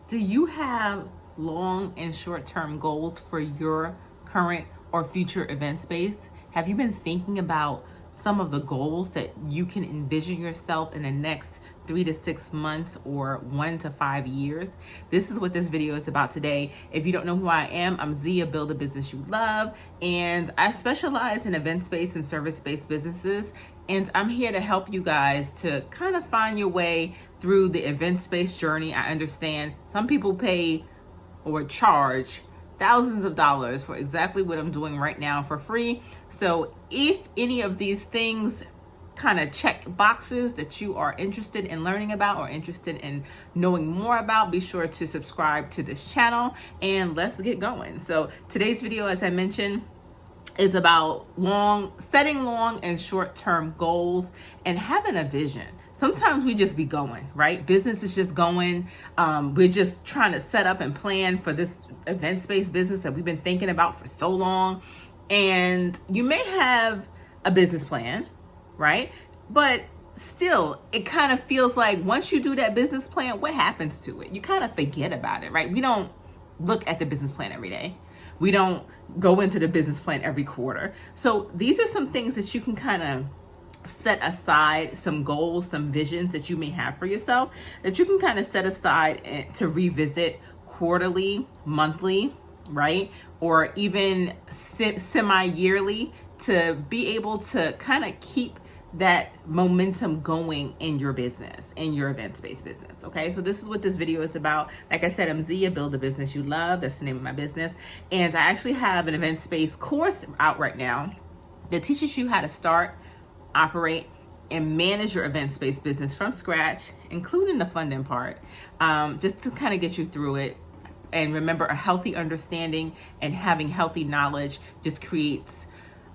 Do you have long and short-term goals for your current or future event space? Have you been thinking about some of the goals that you can envision yourself in the next 3 to 6 months or 1 to 5 years? This is what this video is about today. If you don't know who I am, I'm Zia, Build a Business You Love, and I specialize in event space and service-based businesses. And I'm here to help you guys to kind of find your way through the event space journey. I understand some people pay or charge thousands of dollars for exactly what I'm doing right now for free. So if any of these things kind of check boxes that you are interested in learning about or interested in knowing more about, be sure to subscribe to this channel and let's get going. So today's video, as I mentioned, is about setting long and short-term goals and having a vision. Sometimes we just be going, right? Business is just going. We're just trying to set up and plan for this event space business that we've been thinking about for so long. And you may have a business plan, right? But still, it kind of feels like once you do that business plan, what happens to it? You kind of forget about it, right? We don't look at the business plan every day. We don't go into the business plan every quarter. So these are some things that you can kind of set aside, some goals, some visions that you may have for yourself that you can kind of set aside to revisit quarterly, monthly, right? Or even semi-yearly, to be able to kind of keep that momentum going in your business, in your event space business. Okay, so this is what this video is about. Like I said, I'm Zia, Build a Business You Love. That's the name of my business. And I actually have an event space course out right now that teaches you how to start, operate, and manage your event space business from scratch, including the funding part, just to kind of get you through it. And remember, a healthy understanding and having healthy knowledge just creates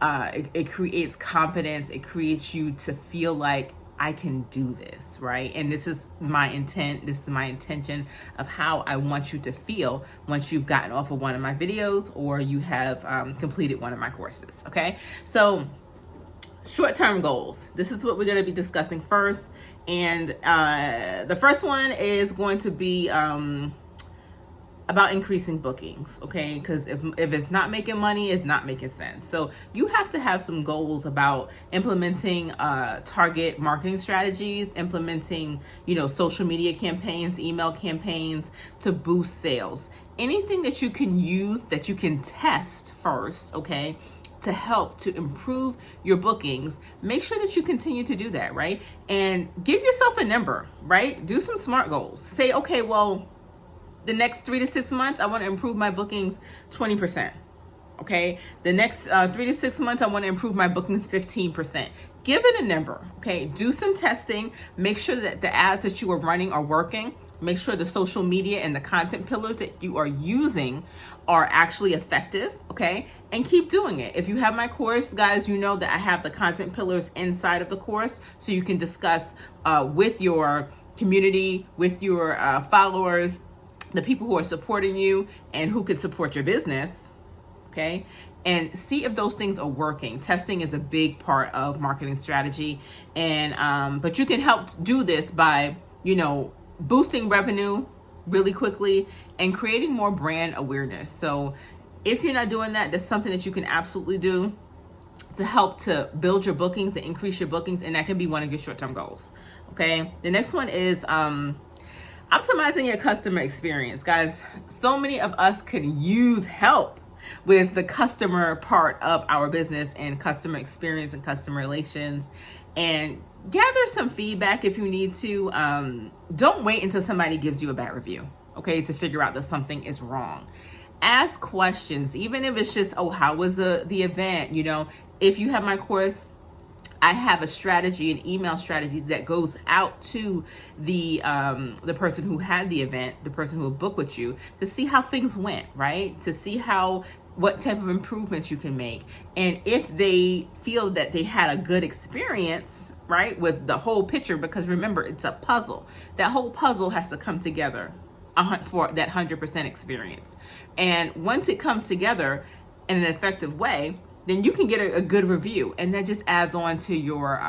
it creates confidence. It creates you to feel like I can do this, right? And this is my intent. This is my intention of how I want you to feel once you've gotten off of one of my videos or you have completed one of my courses, okay? So short-term goals. This is what we're going to be discussing first. And the first one is going to be about increasing bookings, okay? Because if it's not making money, it's not making sense. So you have to have some goals about implementing target marketing strategies, implementing, social media campaigns, email campaigns to boost sales. Anything that you can use, that you can test first, okay, to help to improve your bookings. Make sure that you continue to do that, right? And give yourself a number, right? Do some SMART goals. Say, okay, well, the next 3 to 6 months, I want to improve my bookings 20%. Okay. The next 3 to 6 months, I want to improve my bookings 15%. Give it a number. Okay. Do some testing. Make sure that the ads that you are running are working. Make sure the social media and the content pillars that you are using are actually effective. Okay. And keep doing it. If you have my course, guys, you know that I have the content pillars inside of the course, so you can discuss with your community, with your followers, the people who are supporting you and who could support your business, okay? And see if those things are working. Testing is a big part of marketing strategy. And but you can help do this by, boosting revenue really quickly and creating more brand awareness. So if you're not doing that, that's something that you can absolutely do to help to build your bookings and increase your bookings. And that can be one of your short-term goals, okay? The next one is optimizing your customer experience. Guys, so many of us can use help with the customer part of our business and customer experience and customer relations. And gather some feedback if you need to. Don't wait until somebody gives you a bad review, okay, to figure out that something is wrong. Ask questions, even if it's just, oh, how was the event? If you have my course, I have a strategy, an email strategy that goes out to the person who had the event, the person who will book with you, to see how things went, right? To see what type of improvements you can make. And if they feel that they had a good experience, right, with the whole picture, because remember, it's a puzzle. That whole puzzle has to come together for that 100% experience. And once it comes together in an effective way, then you can get a good review, and that just adds on to your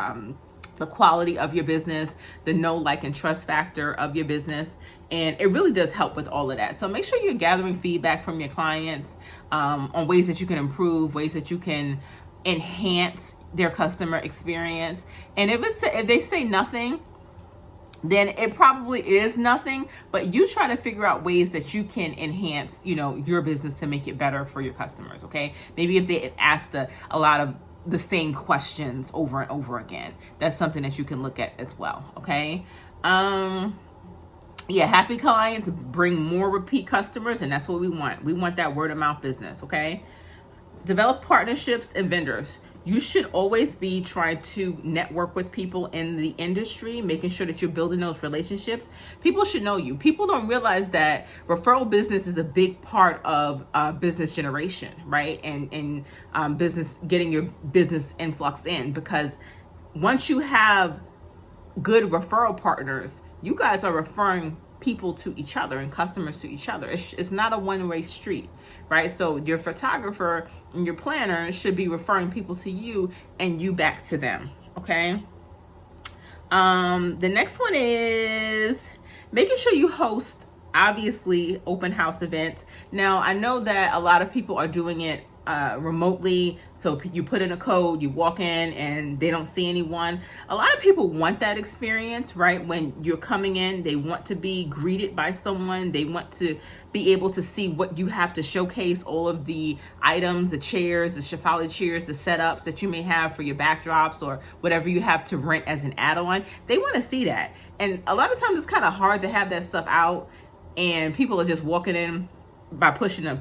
the quality of your business, the know, like, and trust factor of your business. And it really does help with all of that. So make sure you're gathering feedback from your clients on ways that you can improve, ways that you can enhance their customer experience. And if they say nothing, then it probably is nothing, but you try to figure out ways that you can enhance, your business to make it better for your customers. Okay. Maybe if they asked a lot of the same questions over and over again, that's something that you can look at as well. Okay. Happy clients bring more repeat customers, and that's what we want. We want that word of mouth business. Okay. Develop partnerships and vendors. You should always be trying to network with people in the industry, making sure that you're building those relationships. People should know you. People don't realize that referral business is a big part of business generation, right? And business, getting your business influx in, because once you have good referral partners, you guys are referring people to each other and customers to each other. It's not a one-way street, right? So your photographer and your planner should be referring people to you and you back to them. Okay. The next one is making sure you host, obviously, open house events. Now, I know that a lot of people are doing it remotely. So you put in a code, you walk in and they don't see anyone. A lot of people want that experience, right? When you're coming in, they want to be greeted by someone. They want to be able to see what you have to showcase, all of the items, the chairs, the Shefali chairs, the setups that you may have for your backdrops or whatever you have to rent as an add-on. They want to see that. And a lot of times it's kind of hard to have that stuff out, and people are just walking in by pushing a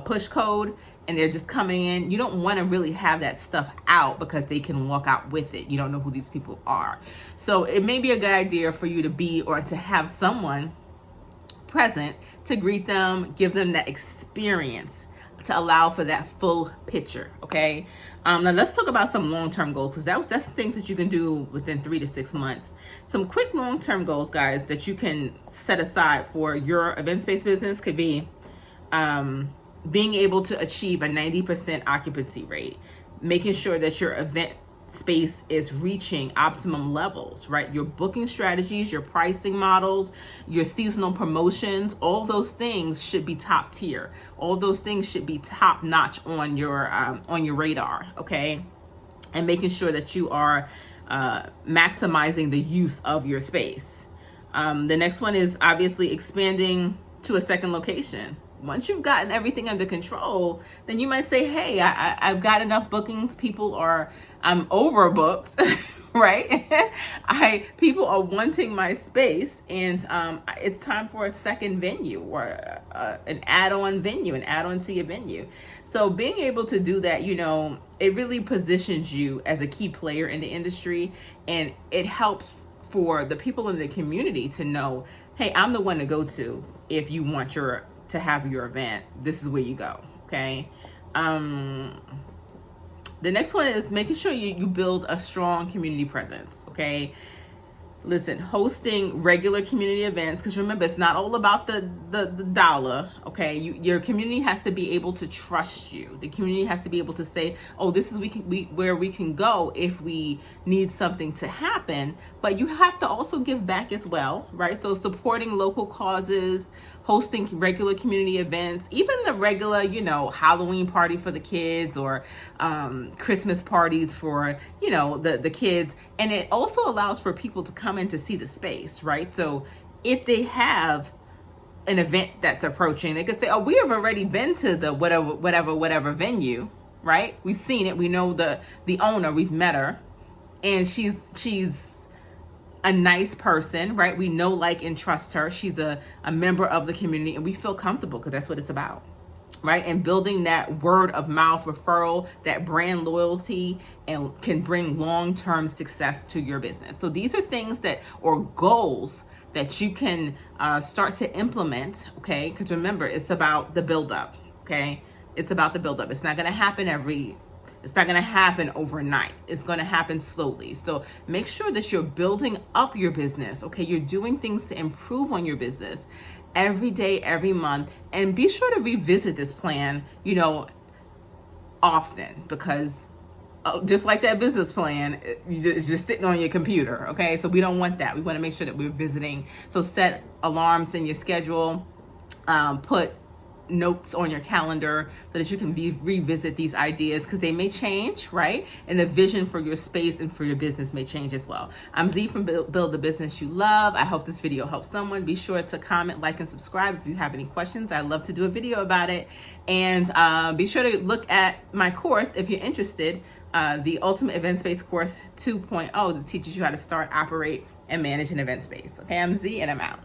push code, and they're just coming in. You don't want to really have that stuff out because they can walk out with it. You don't know who these people are. So it may be a good idea for you to be, or to have someone present to greet them, give them that experience, to allow for that full picture. Okay. Now let's talk about some long-term goals, because that's things that you can do within 3 to 6 months. Some quick long-term goals, guys, that you can set aside for your events-based business could be being able to achieve a 90% occupancy rate, making sure that your event space is reaching optimum levels, right? Your booking strategies, your pricing models, your seasonal promotions, all those things should be top tier. All those things should be top notch on your radar, okay? And making sure that you are maximizing the use of your space. The next one is obviously expanding to a second location. Once you've gotten everything under control, then you might say, hey, I've got enough bookings. I'm overbooked, right? People are wanting my space, and it's time for a second venue, or an add-on venue, an add-on to your venue. So being able to do that, it really positions you as a key player in the industry, and it helps for the people in the community to know, hey, I'm the one to go to if you want to have your event. This is where you go. Okay. The next one is making sure you build a strong community presence. Okay. Listen, hosting regular community events, because remember, it's not all about the dollar. Okay. Your community has to be able to trust you. The community has to be able to say, oh, this is where we can go if we need something to happen. But you have to also give back as well, right? So supporting local causes, hosting regular community events, even the regular, Halloween party for the kids, or Christmas parties for, the kids. And it also allows for people to come in to see the space, right? So if they have an event that's approaching, they could say, oh, we have already been to the whatever venue, right? We've seen it. We know the owner, we've met her, and she's a nice person, right? We know, like, and trust her. She's a member of the community, and we feel comfortable, because that's what it's about, right? And building that word of mouth referral, that brand loyalty, and can bring long-term success to your business. So these are things or goals that you can start to implement, okay? Because remember, it's about the buildup, okay? It's about the buildup. It's not going to happen overnight. It's going to happen slowly. So make sure that you're building up your business. Okay. You're doing things to improve on your business every day, every month, and be sure to revisit this plan, often, because just like that business plan, it's just sitting on your computer. Okay, so we don't want that. We want to make sure that we're visiting. So set alarms in your schedule, put notes on your calendar so that you can revisit these ideas, because they may change, right? And the vision for your space and for your business may change as well. I'm Z from Build the Business You Love. I hope this video helps someone. Be sure to comment, like, and subscribe if you have any questions. I'd love to do a video about it. And be sure to look at my course if you're interested, the Ultimate Event Space Course 2.0, that teaches you how to start, operate, and manage an event space. Okay, I'm Z, and I'm out.